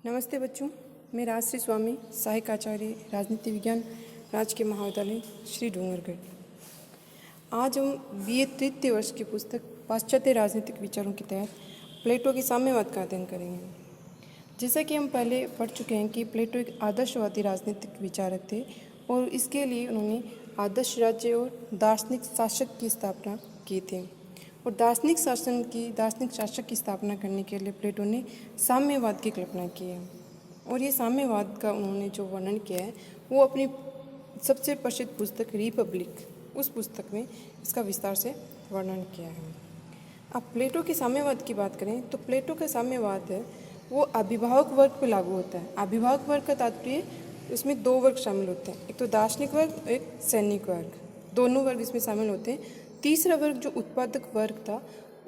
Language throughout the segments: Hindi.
नमस्ते बच्चों, मैं राजश्री स्वामी, सहायक आचार्य राजनीति विज्ञान, राजकीय महाविद्यालय श्री डूंगरगढ़। आज हम बीए तृतीय वर्ष की पुस्तक पाश्चात्य राजनीतिक विचारों के तहत प्लेटो के साम्यवाद का अध्ययन करेंगे। जैसा कि हम पहले पढ़ चुके हैं कि प्लेटो एक आदर्शवादी राजनीतिक विचारक थे और इसके लिए उन्होंने आदर्श राज्य और दार्शनिक शासक की स्थापना की थी। और दार्शनिक शासक की स्थापना करने के लिए प्लेटो ने साम्यवाद की कल्पना की है। और ये साम्यवाद का उन्होंने जो वर्णन किया है वो अपनी सबसे प्रसिद्ध पुस्तक रिपब्लिक, उस पुस्तक में इसका विस्तार से वर्णन किया है। अब प्लेटो के साम्यवाद की बात करें तो प्लेटो का साम्यवाद है वो अभिभावक वर्ग पर लागू होता है। अभिभावक वर्ग का तात्पर्य उसमें दो वर्ग शामिल होते हैं, एक तो दार्शनिक वर्ग, एक सैनिक वर्ग, दोनों वर्ग इसमें शामिल होते हैं। तीसरा वर्ग जो उत्पादक वर्ग था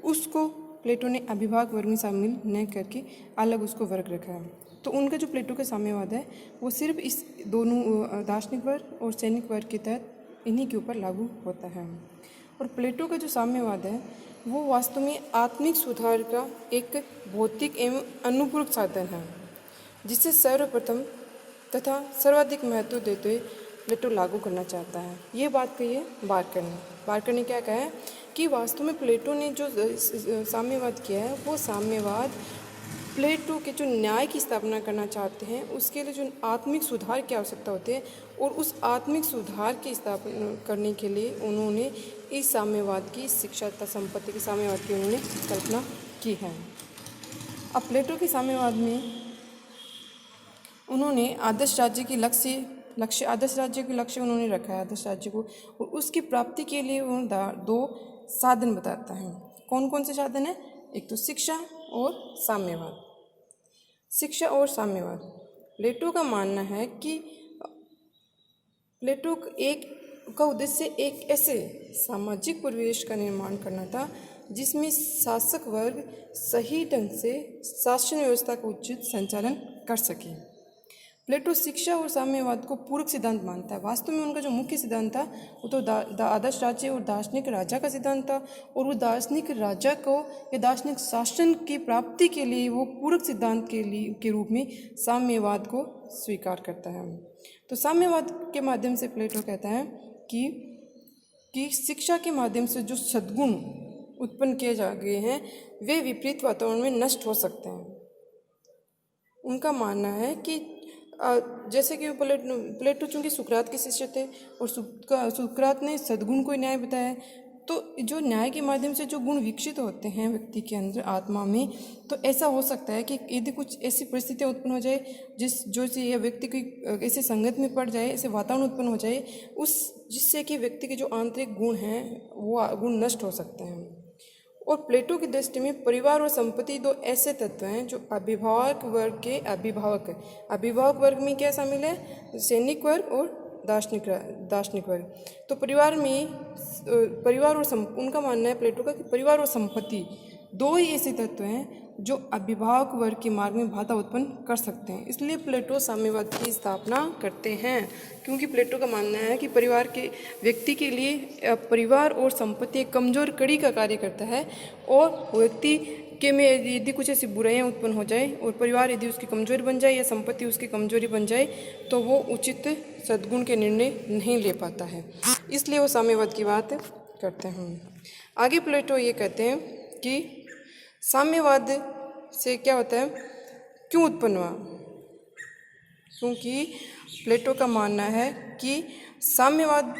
उसको प्लेटो ने अभिभावक वर्ग में शामिल न करके अलग उसको वर्ग रखा है। तो उनका जो प्लेटो का साम्यवाद है वो सिर्फ इस दोनों दार्शनिक वर्ग और सैनिक वर्ग के तहत इन्हीं के ऊपर लागू होता है। और प्लेटो का जो साम्यवाद है वो वास्तव में आत्मिक सुधार का एक भौतिक एवं अनुपूरक साधन है, जिसे सर्वप्रथम तथा सर्वाधिक महत्व देते हुए प्लेटो लागू करना चाहता है। ये बात कही है बार्कर ने क्या कहा है कि वास्तव में प्लेटो ने जो साम्यवाद किया है वो साम्यवाद प्लेटो के जो न्याय की स्थापना करना चाहते हैं उसके लिए जो आत्मिक सुधार की आवश्यकता होती है, और उस आत्मिक सुधार की स्थापना करने के लिए उन्होंने इस साम्यवाद की, शिक्षा तथा संपत्ति के साम्यवाद की उन्होंने कल्पना की है। अब प्लेटो के साम्यवाद में उन्होंने आदर्श राज्य के लक्ष्य उन्होंने रखा है, आदर्श राज्य को, और उसकी प्राप्ति के लिए उन्होंने दो साधन बताता है। कौन कौन से साधन है? एक तो शिक्षा और साम्यवाद। शिक्षा और साम्यवाद, प्लेटो का मानना है कि प्लेटो का उद्देश्य एक ऐसे सामाजिक परिवेश का निर्माण करना था जिसमें शासक वर्ग सही ढंग से शासन व्यवस्था का उचित संचालन कर सके। प्लेटो शिक्षा और साम्यवाद को पूरक सिद्धांत मानता है। वास्तव में उनका जो मुख्य सिद्धांत था वो तो आदर्श राज्य और दार्शनिक राजा का सिद्धांत था, और वो दार्शनिक राजा को या दार्शनिक शासन की प्राप्ति के लिए वो पूरक सिद्धांत के रूप में साम्यवाद को स्वीकार करता है। तो साम्यवाद के माध्यम से प्लेटो कहता है कि शिक्षा के माध्यम से जो सद्गुण उत्पन्न किए जा गए हैं वे विपरीत वातावरण में नष्ट हो सकते हैं। उनका मानना है कि जैसे कि प्लेटो चूँकि सुकरात के शिष्य थे और सुकरात ने सद्गुण को न्याय बताया, तो जो न्याय के माध्यम से जो गुण विकसित होते हैं व्यक्ति के अंदर, आत्मा में, तो ऐसा हो सकता है कि यदि कुछ ऐसी परिस्थितियाँ उत्पन्न हो जाए जिससे व्यक्ति की ऐसे संगत में पड़ जाए, ऐसे वातावरण उत्पन्न हो जाए जिससे कि व्यक्ति के जो आंतरिक गुण हैं वो गुण नष्ट हो सकते हैं। और प्लेटो की दृष्टि में परिवार और संपत्ति दो ऐसे तत्व हैं जो अभिभावक वर्ग के अभिभावक वर्ग में क्या शामिल है? सैनिक वर्ग और दार्शनिक वर्ग। तो उनका मानना है प्लेटो का कि परिवार और संपत्ति दो ही ऐसे तत्व हैं जो अभिभावक वर्ग के मार्ग में बाधा उत्पन्न कर सकते हैं। इसलिए प्लेटो साम्यवाद की स्थापना करते हैं, क्योंकि प्लेटो का मानना है कि परिवार के व्यक्ति के लिए परिवार और संपत्ति एक कमजोर कड़ी का कार्य करता है, और व्यक्ति के में यदि कुछ ऐसी बुराइयां उत्पन्न हो जाए और परिवार यदि उसकी कमजोरी बन जाए या संपत्ति उसकी कमजोरी बन जाए तो वो उचित सद्गुण के निर्णय नहीं ले पाता है। इसलिए वो साम्यवाद की बात करते हैं। आगे प्लेटो ये कहते हैं कि साम्यवाद से क्या होता है, क्यों उत्पन्न हुआ? क्योंकि प्लेटो का मानना है कि साम्यवाद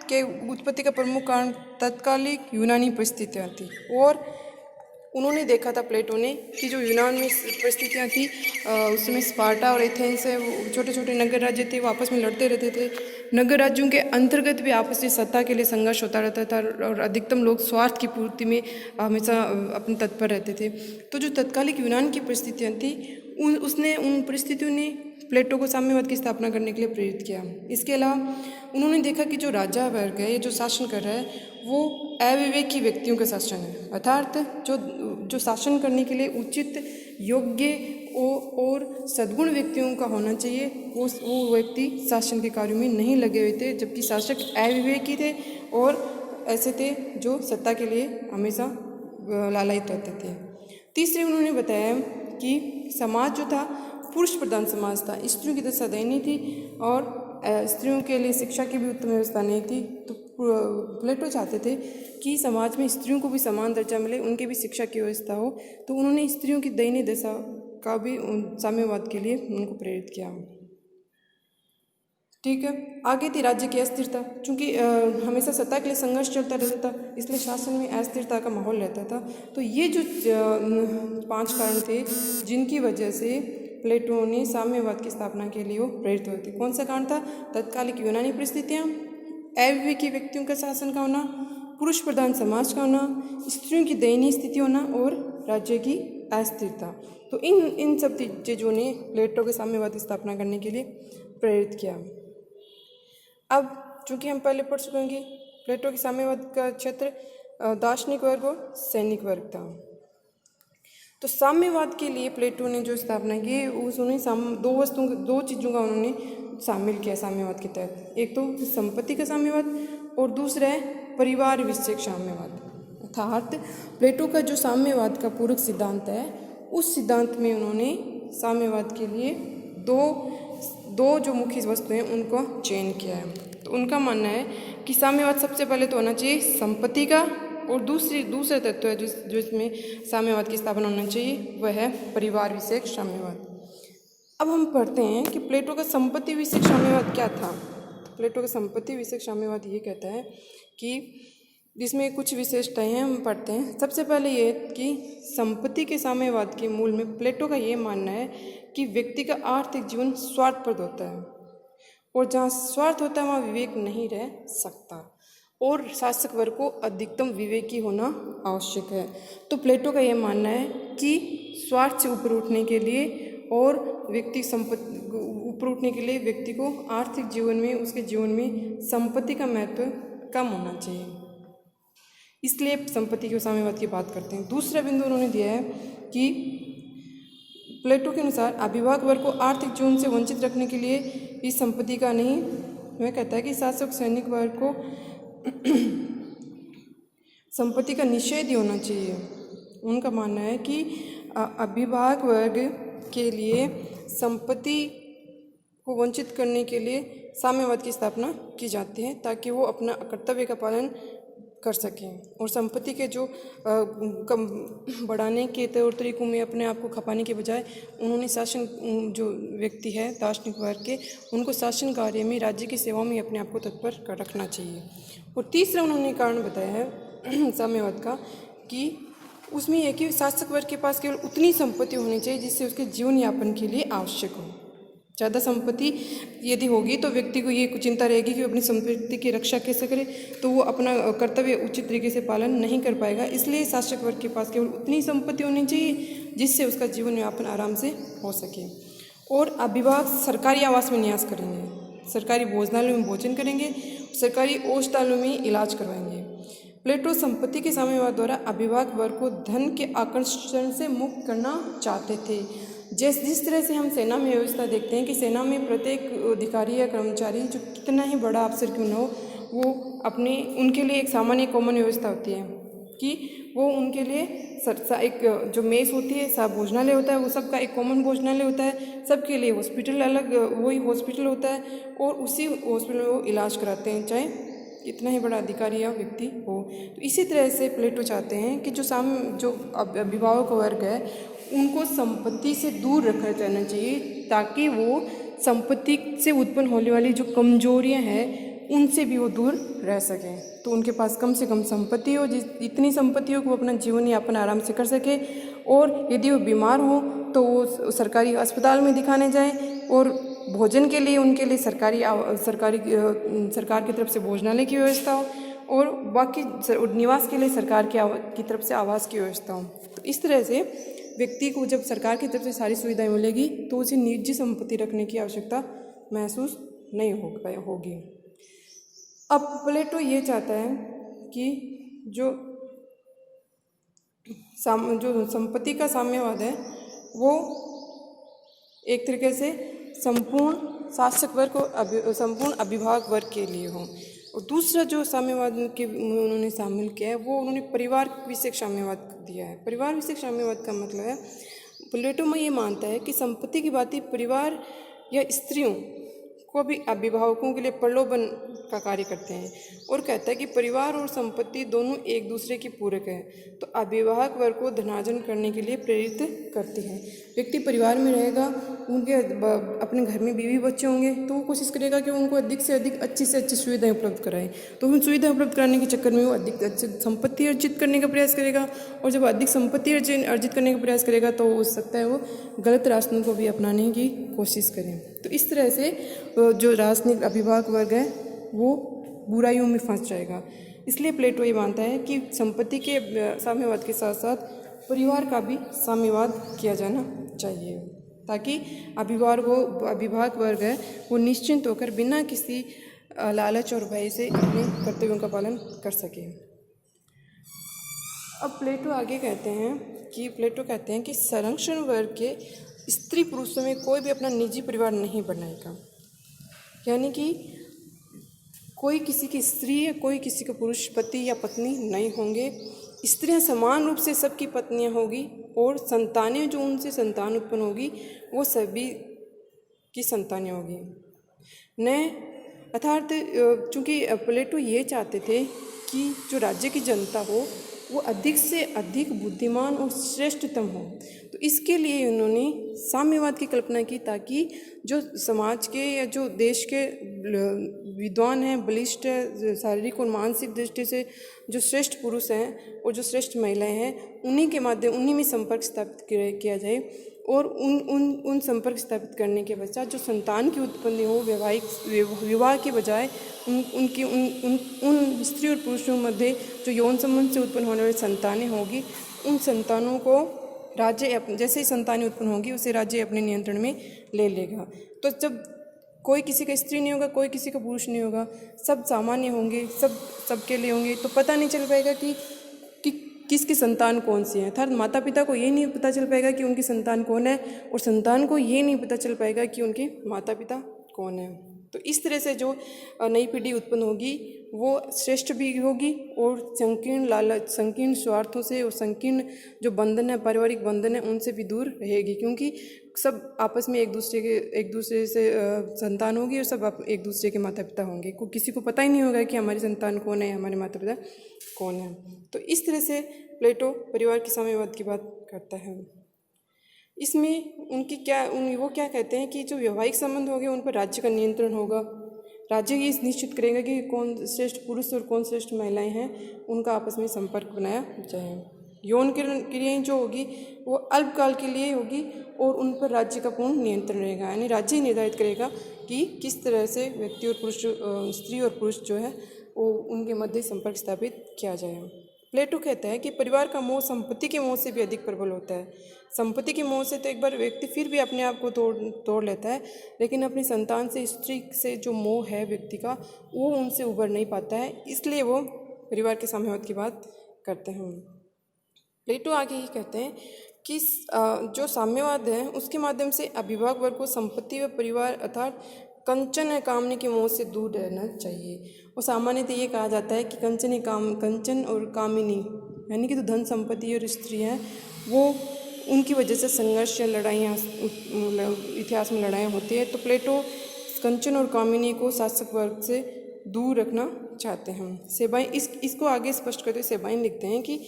के उत्पत्ति का प्रमुख कारण तत्कालिक यूनानी परिस्थितियाँ थी, और उन्होंने देखा था प्लेटो ने कि जो यूनान में परिस्थितियाँ थी उसमें स्पार्टा और एथेंस से छोटे छोटे नगर राज्य थे, वो आपस में लड़ते रहते थे। नगर राज्यों के अंतर्गत भी आपसी सत्ता के लिए संघर्ष होता रहता था, और अधिकतम लोग स्वार्थ की पूर्ति में हमेशा अपने तत्पर रहते थे। तो जो तत्कालिक यूनान की परिस्थितियाँ थी उन परिस्थितियों ने प्लेटो को साम्यवाद की स्थापना करने के लिए प्रेरित किया। इसके अलावा उन्होंने देखा कि जो राजा वर्ग है, जो शासन कर रहा है, वो अविवेकी व्यक्तियों का शासन है, अर्थात जो शासन करने के लिए उचित, योग्य और सद्गुण व्यक्तियों का होना चाहिए, वो व्यक्ति शासन के कार्यों में नहीं लगे हुए थे, जबकि शासक अविवेकी थे और ऐसे थे जो सत्ता के लिए हमेशा लालायित रहते थे। तीसरे उन्होंने बताया कि समाज जो था पुरुष प्रधान समाज था, स्त्रियों की दशा दयनीय थी और स्त्रियों के लिए शिक्षा की भी उत्तम व्यवस्था नहीं थी। तो प्लेटो चाहते थे कि समाज में स्त्रियों को भी समान दर्जा मिले, उनकी भी शिक्षा की व्यवस्था हो। तो उन्होंने स्त्रियों की दयनीय दशा का भी साम्यवाद के लिए उनको प्रेरित किया। ठीक है, आगे थी राज्य की अस्थिरता। चूँकि हमेशा सत्ता के लिए संघर्ष चलता रहता था, इसलिए शासन में अस्थिरता का माहौल रहता था। तो ये जो 5 कारण थे जिनकी वजह से प्लेटो ने साम्यवाद की स्थापना के लिए वो प्रेरित हुए थे। कौन सा कारण था? तत्कालिक यूनानी परिस्थितियाँ, अविवेकी व्यक्तियों का शासन का होना, पुरुष प्रधान समाज का होना, स्त्रियों की दयनीय स्थिति होना और राज्य की अस्थिरता। तो इन सब चीज़ों ने प्लेटो के साम्यवाद की स्थापना करने के लिए प्रेरित किया। अब चूँकि हम पहले पढ़ चुके होंगे, प्लेटो के साम्यवाद का क्षेत्र दार्शनिक वर्ग और सैनिक वर्ग था। तो साम्यवाद के लिए प्लेटो ने जो स्थापना की, उन्होंने दो चीज़ों का उन्होंने शामिल किया साम्यवाद के तहत। एक तो संपत्ति का साम्यवाद और दूसरा है परिवार विषयक साम्यवाद। अर्थात प्लेटो का जो साम्यवाद का पूरक सिद्धांत है, उस सिद्धांत में उन्होंने साम्यवाद के लिए दो जो मुख्य वस्तु हैं उनको चयन किया है। तो उनका मानना है कि साम्यवाद सबसे पहले तो होना चाहिए संपत्ति का, और दूसरा तत्व है जो इसमें साम्यवाद की स्थापना होना चाहिए, वह है परिवार विषयक साम्यवाद। अब हम पढ़ते हैं कि प्लेटो का संपत्ति विषयक साम्यवाद क्या था। प्लेटो का संपत्ति विषयक साम्यवाद ये कहता है कि जिसमें कुछ विशेषताएं हैं, हम पढ़ते हैं। सबसे पहले ये कि संपत्ति के साम्यवाद के मूल में प्लेटो का ये मानना है कि व्यक्ति का आर्थिक जीवन स्वार्थप्रद होता है, और जहाँ स्वार्थ होता है वहाँ विवेक नहीं रह सकता, और शासक वर्ग को अधिकतम विवेकी होना आवश्यक है। तो प्लेटो का यह मानना है कि स्वार्थ से ऊपर उठने के लिए और ऊपर उठने के लिए व्यक्ति को आर्थिक जीवन में, उसके जीवन में संपत्ति का महत्व कम होना चाहिए, इसलिए संपत्ति के साम्यवाद की बात करते हैं। दूसरा बिंदु उन्होंने दिया है कि प्लेटो के अनुसार अभिभावक वर्ग को आर्थिक जीवन से वंचित रखने के लिए इस संपत्ति का नहीं, वह कहता है कि शासक सैनिक वर्ग को संपत्ति का निषेध ही होना चाहिए। उनका मानना है कि अभिभावक वर्ग के लिए संपत्ति को वंचित करने के लिए साम्यवाद की स्थापना की जाती है, ताकि वो अपना कर्तव्य का पालन कर सकें, और संपत्ति के जो कम बढ़ाने के तौर तरीकों में अपने आप को खपाने के बजाय उन्होंने शासन, जो व्यक्ति है दार्शनिक वर्ग के, उनको शासन कार्य में, राज्य की सेवा में अपने आप को तत्पर कर रखना चाहिए। और तीसरा उन्होंने कारण बताया है साम्यवाद का कि उसमें यह कि शासक वर्ग के पास केवल उतनी संपत्ति होनी चाहिए जिससे उसके जीवन यापन के लिए आवश्यक हो। ज़्यादा संपत्ति यदि होगी तो व्यक्ति को ये चिंता रहेगी कि वो अपनी संपत्ति की रक्षा कैसे करे, तो वो अपना कर्तव्य उचित तरीके से पालन नहीं कर पाएगा। इसलिए शासक वर्ग के पास केवल उतनी संपत्ति होनी चाहिए जिससे उसका जीवन यापन आराम से हो सके। और अभिभावक सरकारी आवास में निवास करेंगे, सरकारी भोजनालयों में भोजन करेंगे, सरकारी औषधालयों में इलाज करवाएंगे। प्लेटो संपत्ति के साम्यवाद द्वारा अभिभावक वर्ग को धन के आकर्षण से मुक्त करना चाहते थे। जिस तरह से हम सेना में व्यवस्था देखते हैं कि सेना में प्रत्येक अधिकारी या कर्मचारी, जो कितना ही बड़ा अफसर क्यों न हो, वो उनके लिए एक सामान्य कॉमन व्यवस्था होती है कि वो उनके लिए एक जो मेस होती है, सब भोजनालय होता है, वो सबका एक कॉमन भोजनालय होता है, सबके लिए हॉस्पिटल अलग वही हॉस्पिटल होता है, और उसी हॉस्पिटल में वो इलाज कराते हैं, चाहे कितना ही बड़ा अधिकारी या व्यक्ति हो। तो इसी तरह से प्लेटो चाहते हैं कि जो अभिभावक वर्ग है उनको संपत्ति से दूर रखा जाना चाहिए, ताकि वो संपत्ति से उत्पन्न होने वाली जो कमजोरियां हैं उनसे भी वो दूर रह सकें। तो उनके पास कम से कम संपत्ति हो, इतनी संपत्ति हो कि वो अपना जीवन यापन आराम से कर सके, और यदि वो बीमार हो तो वो सरकारी अस्पताल में दिखाने जाएं, और भोजन के लिए उनके लिए सरकार की तरफ से भोजनालय की व्यवस्था हो, और बाकी निवास के लिए सरकार की तरफ से आवास की व्यवस्था हो। तो इस तरह से व्यक्ति को जब सरकार की तरफ से सारी सुविधाएं मिलेगी तो उसे निजी संपत्ति रखने की आवश्यकता महसूस नहीं होगी। अब प्लेटो ये चाहता है कि जो संपत्ति का साम्यवाद है वो एक तरीके से संपूर्ण शासक वर्ग और संपूर्ण अभिभावक वर्ग के लिए हो। और दूसरा जो साम्यवाद के उन्होंने शामिल किया है वो उन्होंने परिवार विषयक साम्यवाद दिया है। परिवार विषयक साम्यवाद का मतलब है प्लेटो में ये मानता है कि संपत्ति की बातें परिवार या स्त्रियों को भी अभिभावकों के लिए प्रलोभन का कार्य करते हैं और कहता है कि परिवार और संपत्ति दोनों एक दूसरे की पूरक है, तो अभिभावक वर्ग को धनार्जन करने के लिए प्रेरित करती है। व्यक्ति परिवार में रहेगा, उनके अपने घर में बीवी बच्चे होंगे तो वो कोशिश करेगा कि उनको अधिक से अधिक अच्छी से अच्छी सुविधाएं उपलब्ध कराएं, तो उन सुविधाएं उपलब्ध कराने के चक्कर में वो अधिक अच्छी संपत्ति अर्जित करने का प्रयास करेगा, और जब अधिक संपत्ति अर्जित करने का प्रयास करेगा तो हो सकता है वो गलत रास्तों को भी अपनाने की कोशिश करें। तो इस तरह से जो राजनीतिक अभिभावक वर्ग है वो बुराइयों में फंस जाएगा। इसलिए प्लेटो ये मानता है कि संपत्ति के साम्यवाद के साथ साथ परिवार का भी साम्यवाद किया जाना चाहिए, ताकि अभिभावक वर्ग है वो निश्चिंत होकर बिना किसी लालच और भय से अपने कर्तव्यों का पालन कर सके। अब प्लेटो आगे कहते हैं कि संरक्षण वर्ग के स्त्री पुरुषों में कोई भी अपना निजी परिवार नहीं बनाएगा, यानी कि कोई किसी की स्त्री या कोई किसी का पुरुष पति या पत्नी नहीं होंगे। स्त्रियां समान रूप से सबकी पत्नियां होगी और संतानें जो उनसे संतान उत्पन्न होगी वो सभी की संतानें होगी। न अर्थात चूँकि प्लेटो ये चाहते थे कि जो राज्य की जनता हो वो अधिक से अधिक बुद्धिमान और श्रेष्ठतम हो, तो इसके लिए उन्होंने साम्यवाद की कल्पना की, ताकि जो समाज के या जो देश के विद्वान हैं, बलिष्ठ है, शारीरिक और मानसिक दृष्टि से जो श्रेष्ठ पुरुष हैं और जो श्रेष्ठ महिलाएं हैं, उन्हीं में संपर्क स्थापित किया जाए, और उन संपर्क स्थापित करने के पश्चात जो संतान की उत्पत्ति हो वैवाहिक विवाह के बजाय उन स्त्री और पुरुषों मध्य जो यौन संबंध से उत्पन्न होने वाली संतानें होगी, उन संतानों को राज्य जैसे ही संतानें उत्पन्न होगी उसे राज्य अपने नियंत्रण में ले लेगा। तो जब कोई किसी का स्त्री नहीं होगा, कोई किसी का पुरुष नहीं होगा, सब सामान्य होंगे, सबके लिए होंगे, तो पता नहीं चल पाएगा कि किसकी संतान कौन सी है। अर्थात माता पिता को ये नहीं पता चल पाएगा कि उनकी संतान कौन है, और संतान को ये नहीं पता चल पाएगा कि उनके माता पिता कौन है। तो इस तरह से जो नई पीढ़ी उत्पन्न होगी वो श्रेष्ठ भी होगी और संकीर्ण स्वार्थों से और संकीर्ण जो बंधन है, पारिवारिक बंधन है, उनसे भी दूर रहेगी, क्योंकि सब आपस में एक दूसरे से संतान होगी और सब एक दूसरे के माता पिता होंगे। किसी को पता ही नहीं होगा कि हमारी संतान कौन है, हमारे माता पिता कौन है। तो इस तरह से प्लेटो परिवार के साम्यवाद की बात करता है। इसमें वो क्या कहते हैं कि जो वैवाहिक संबंध होंगे उन पर राज्य का नियंत्रण होगा। राज्य ये निश्चित करेगा कि कौन श्रेष्ठ पुरुष और कौन श्रेष्ठ महिलाएं हैं, उनका आपस में संपर्क बनाया जाए। यौन क्रियाएं जो होगी वो अल्पकाल के लिए होगी और उन पर राज्य का पूर्ण नियंत्रण रहेगा, यानी राज्य ही निर्धारित करेगा कि किस तरह से व्यक्ति और पुरुष, स्त्री और पुरुष जो है वो उनके मध्य संपर्क स्थापित किया जाए। प्लेटो कहता है कि परिवार का मोह संपत्ति के मोह से भी अधिक प्रबल होता है। संपत्ति के मोह से तो एक बार व्यक्ति फिर भी अपने आप को तोड़ लेता है, लेकिन अपनी संतान से, स्त्री से जो मोह है व्यक्ति का, वो उनसे उबर नहीं पाता है, इसलिए वो परिवार के साम्यवाद की बात करते हैं। प्लेटो आगे ही कहते हैं कि जो साम्यवाद है उसके माध्यम से अभिभावक वर्ग को संपत्ति व परिवार अर्थात कंचन कामनी के मोह से दूर रहना चाहिए। और सामान्यतः ये कहा जाता है कि कंचन और कामिनी यानी कि जो धन संपत्ति और स्त्री हैं वो उनकी वजह से संघर्ष या लड़ाइयाँ इतिहास में लड़ाइयाँ होती है। तो प्लेटो कंचन और कामिनी को शासक वर्ग से दूर रखना चाहते हैं। सेबाइन इसको आगे स्पष्ट करते सेबाइन लिखते हैं कि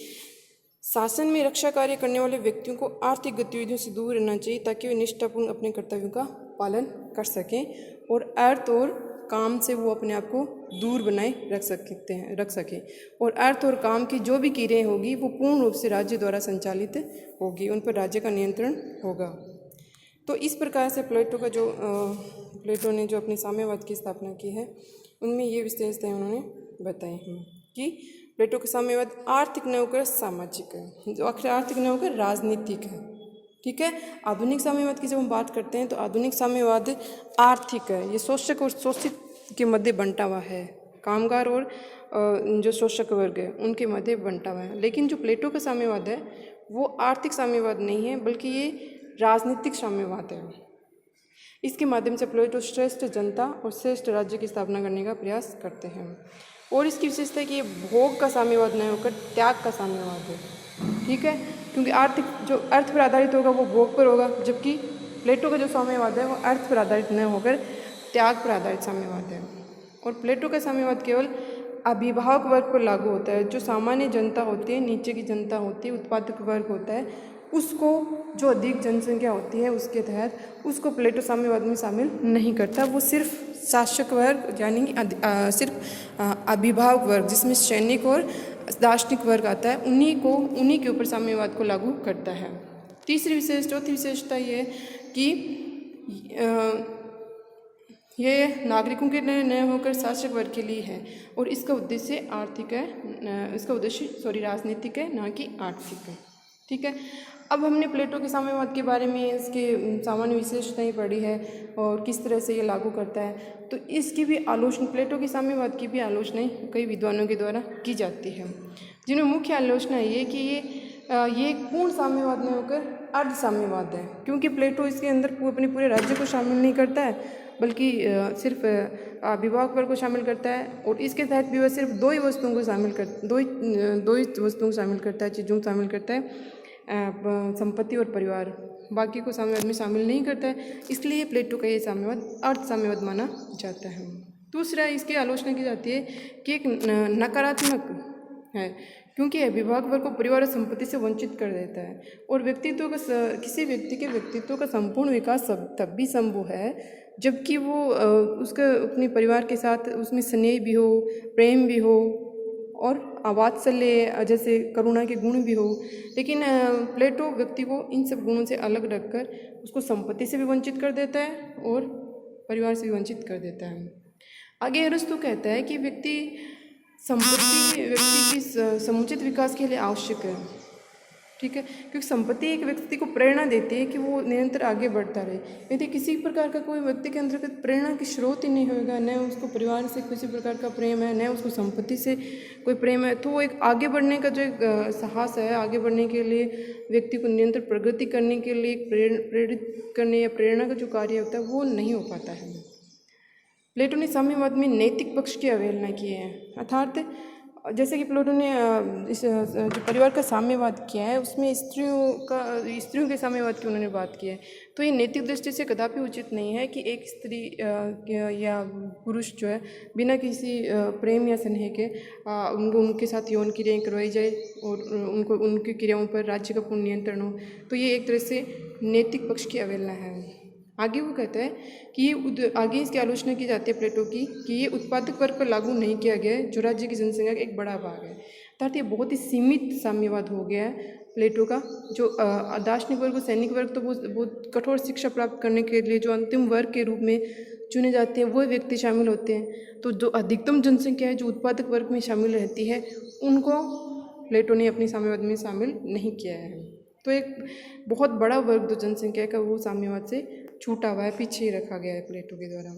शासन में रक्षा कार्य करने वाले व्यक्तियों को आर्थिक गतिविधियों से दूर रहना चाहिए ताकि वे निष्ठापूर्ण अपने कर्तव्यों का पालन कर सकें और अर्थ और काम से वो अपने आप को दूर बनाए रख सकें और अर्थ और काम की जो भी क्रियाएं होगी वो पूर्ण रूप से राज्य द्वारा संचालित होगी, उन पर राज्य का नियंत्रण होगा। तो इस प्रकार से प्लेटो ने जो अपने साम्यवाद की स्थापना की है उनमें ये विशेषताएं उन्होंने बताई हैं कि प्लेटो का साम्यवाद आर्थिक न होकर सामाजिक है, जो आर्थिक न होकर राजनीतिक है। ठीक है, आधुनिक साम्यवाद की जब हम बात करते हैं तो आधुनिक साम्यवाद आर्थिक है, ये शोषक और शोषित के मध्य बंटा हुआ है, कामगार और जो शोषक वर्ग है उनके मध्य बंटा हुआ है। लेकिन जो प्लेटो का साम्यवाद है वो आर्थिक साम्यवाद नहीं है बल्कि ये राजनीतिक साम्यवाद है। इसके माध्यम से प्लेटो श्रेष्ठ जनता और श्रेष्ठ राज्य की स्थापना करने का प्रयास करते हैं। और इसकी विशेषता है कि ये भोग का साम्यवाद नहीं होकर त्याग का साम्यवाद है। ठीक है, क्योंकि आर्थिक जो अर्थ पर आधारित होगा वो भोग पर होगा, जबकि प्लेटो का जो साम्यवाद है वो अर्थ पर आधारित न होकर त्याग पर आधारित साम्यवाद है। और प्लेटो का साम्यवाद केवल अभिभावक वर्ग पर लागू होता है। जो सामान्य जनता होती है, नीचे की जनता होती है, उत्पादक वर्ग होता है, उसको जो अधिक जनसंख्या होती है उसके तहत उसको प्लेटो साम्यवाद में शामिल नहीं करता। वो सिर्फ शासक वर्ग यानी कि सिर्फ अभिभावक वर्ग जिसमें सैनिक और दार्शनिक वर्ग आता है उन्हीं के ऊपर साम्यवाद को लागू करता है। चौथी विशेषता ये है कि ये नागरिकों के लिए न होकर शासक वर्ग के लिए है और इसका उद्देश्य राजनीतिक है, ना कि आर्थिक है। ठीक है, अब हमने प्लेटो के साम्यवाद के बारे में इसके सामान्य विशेषताएं पढ़ी है और किस तरह से ये लागू करता है। तो इसकी भी आलोचना, प्लेटो के साम्यवाद की भी आलोचनाएं कई विद्वानों के द्वारा की जाती है, जिनमें मुख्य आलोचना ये कि ये एक पूर्ण साम्यवाद नहीं होकर अर्ध साम्यवाद है, क्योंकि प्लेटो इसके अंदर अपने पूरे राज्य को शामिल नहीं करता है बल्कि सिर्फ अभिभावक वर्ग को शामिल करता है। और इसके तहत भी वह सिर्फ दो ही वस्तुओं को शामिल करता है, चीज़ों को शामिल करता है, संपत्ति और परिवार। बाकी को साम्यवाद में शामिल नहीं करता है, इसलिए प्लेटो का ये साम्यवाद अर्ध साम्यवाद माना जाता है। दूसरा, इसकी आलोचना की जाती है कि एक नकारात्मक है, क्योंकि अभिभावक वर्ग को परिवार और संपत्ति से वंचित कर देता है और किसी व्यक्ति के व्यक्तित्व का संपूर्ण विकास तब भी संभव है जबकि वो उसका अपने परिवार के साथ उसमें स्नेह भी हो, प्रेम भी हो और वात्सल्य जैसे करुणा के गुण भी हो। लेकिन प्लेटो व्यक्ति को इन सब गुणों से अलग रखकर उसको संपत्ति से भी वंचित कर देता है और परिवार से भी वंचित कर देता है। आगे अरस्तु कहता है कि संपत्ति व्यक्ति की समुचित विकास के लिए आवश्यक है। ठीक है, क्योंकि संपत्ति एक व्यक्ति को प्रेरणा देती है कि वो निरंतर आगे बढ़ता रहे। यदि किसी प्रकार का कोई व्यक्ति के अंदर प्रेरणा की स्रोत ही नहीं होगा, न उसको परिवार से किसी प्रकार का प्रेम है, न उसको संपत्ति से कोई प्रेम है, तो वो एक आगे बढ़ने का जो एक साहस है, आगे बढ़ने के लिए व्यक्ति को निरंतर प्रगति करने के लिए प्रेरित करने या प्रेरणा का जो कार्य होता है वो नहीं हो पाता है। प्लेटो ने साम्यवाद में नैतिक पक्ष की अवहेलना की है, अर्थात जैसे कि प्लेटो ने इस जो परिवार का साम्यवाद किया है उसमें स्त्रियों के साम्यवाद की उन्होंने बात की है। तो ये नैतिक दृष्टि से कदापि उचित नहीं है कि एक स्त्री या पुरुष जो है बिना किसी प्रेम या स्नेह के उनके साथ यौन क्रियाएँ करवाई जाए और उनकी क्रियाओं पर राज्य का पूर्ण नियंत्रण हो। तो ये एक तरह से नैतिक पक्ष की अवहेलना है। आगे वो कहता है कि आगे इसकी आलोचना की जाती है प्लेटो की कि ये उत्पादक वर्ग पर लागू नहीं किया गया है जो राज्य की जनसंख्या का एक बड़ा भाग है। अर्थात ये बहुत ही सीमित साम्यवाद हो गया है प्लेटो का। जो दार्शनिक वर्ग और सैनिक वर्ग तो बहुत कठोर शिक्षा प्राप्त करने के लिए जो अंतिम वर्ग के रूप में चुने जाते हैं वो व्यक्ति शामिल होते हैं। तो जो अधिकतम जनसंख्या है जो उत्पादक वर्ग में शामिल रहती है उनको प्लेटो ने अपनी साम्यवाद में शामिल नहीं किया है। तो एक बहुत बड़ा वर्ग जो जनसंख्या का वो साम्यवाद से छूटा हुआ है, पीछे ही रखा गया है प्लेटो के द्वारा।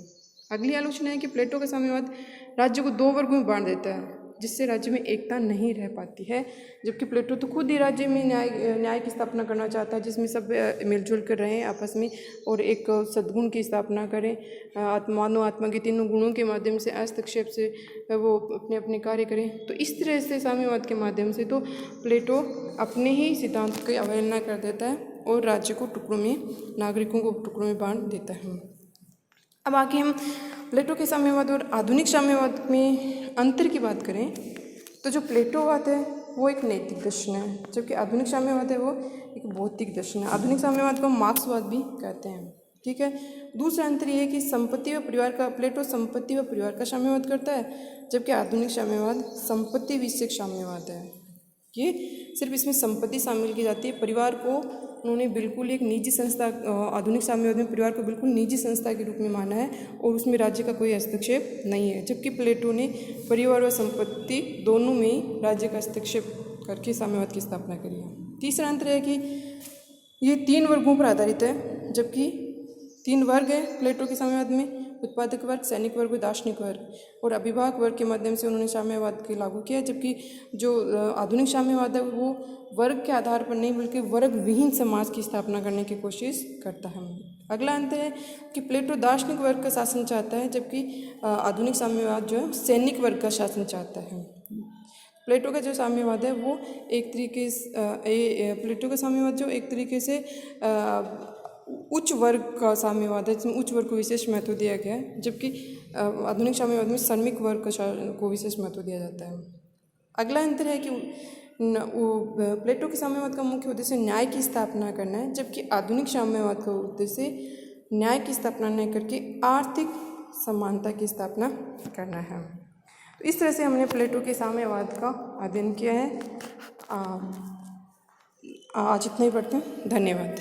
अगली आलोचना है कि प्लेटो का साम्यवाद राज्य को दो वर्गों में बांट देता है जिससे राज्य में एकता नहीं रह पाती है, जबकि प्लेटो तो खुद ही राज्य में न्याय की स्थापना करना चाहता है जिसमें सब मिलजुल कर रहें आपस में और एक सद्गुण की स्थापना करें, मानव आत्मा के तीनों गुणों के माध्यम से हस्तक्षेप से वो अपने अपने कार्य करें। तो इस तरह से साम्यवाद के माध्यम से तो प्लेटो अपने ही सिद्धांत की अवहेलना कर देता है और राज्य को टुकड़ों में, नागरिकों को टुकड़ों में बांट देता है। अब आगे हम प्लेटो के साम्यवाद और आधुनिक साम्यवाद में अंतर की बात करें तो जो प्लेटोवाद है वो एक नैतिक दर्शन है, जबकि आधुनिक साम्यवाद है वो एक भौतिक दर्शन है। आधुनिक साम्यवाद को मार्क्सवाद भी कहते हैं। ठीक है, दूसरा अंतर ये है कि संपत्ति व परिवार का, प्लेटो संपत्ति व परिवार का साम्यवाद करता है जबकि आधुनिक साम्यवाद संपत्ति विषयक साम्यवाद है। ये सिर्फ इसमें संपत्ति शामिल की जाती है, परिवार को उन्होंने बिल्कुल एक निजी संस्था, आधुनिक साम्यवाद में परिवार को बिल्कुल निजी संस्था के रूप में माना है और उसमें राज्य का कोई हस्तक्षेप नहीं है, जबकि प्लेटो ने परिवार और संपत्ति दोनों में राज्य का हस्तक्षेप करके साम्यवाद की स्थापना करी है। तीसरा अंतर है कि ये 3 वर्गों पर आधारित है, जबकि 3 वर्ग है प्लेटो के साम्यवाद में, उत्पादक वर्ग, सैनिक वर्ग, दार्शनिक वर्ग और अभिभावक वर्ग के माध्यम से उन्होंने साम्यवाद के लागू किया, जबकि जो आधुनिक साम्यवाद है वो वर्ग के आधार पर नहीं बल्कि वर्ग विहीन समाज की स्थापना करने की कोशिश करता है। अगला अंतर है कि प्लेटो दार्शनिक वर्ग का शासन चाहता है जबकि आधुनिक साम्यवाद जो है सैनिक वर्ग का शासन चाहता है। प्लेटो का जो साम्यवाद है वो एक तरीके से प्लेटो का साम्यवाद जो एक तरीके से उच्च वर्ग का साम्यवाद है, जिसमें उच्च वर्ग को विशेष महत्व दिया गया है, जबकि आधुनिक साम्यवाद में श्रमिक वर्ग को विशेष महत्व दिया जाता है। अगला अंतर है कि प्लेटो के साम्यवाद का मुख्य उद्देश्य न्याय की स्थापना करना है, जबकि आधुनिक साम्यवाद का उद्देश्य न्याय की स्थापना नहीं करके आर्थिक समानता की स्थापना करना है। तो इस तरह से हमने प्लेटो के साम्यवाद का अध्ययन किया है। आज इतना ही पढ़ते हैं। धन्यवाद।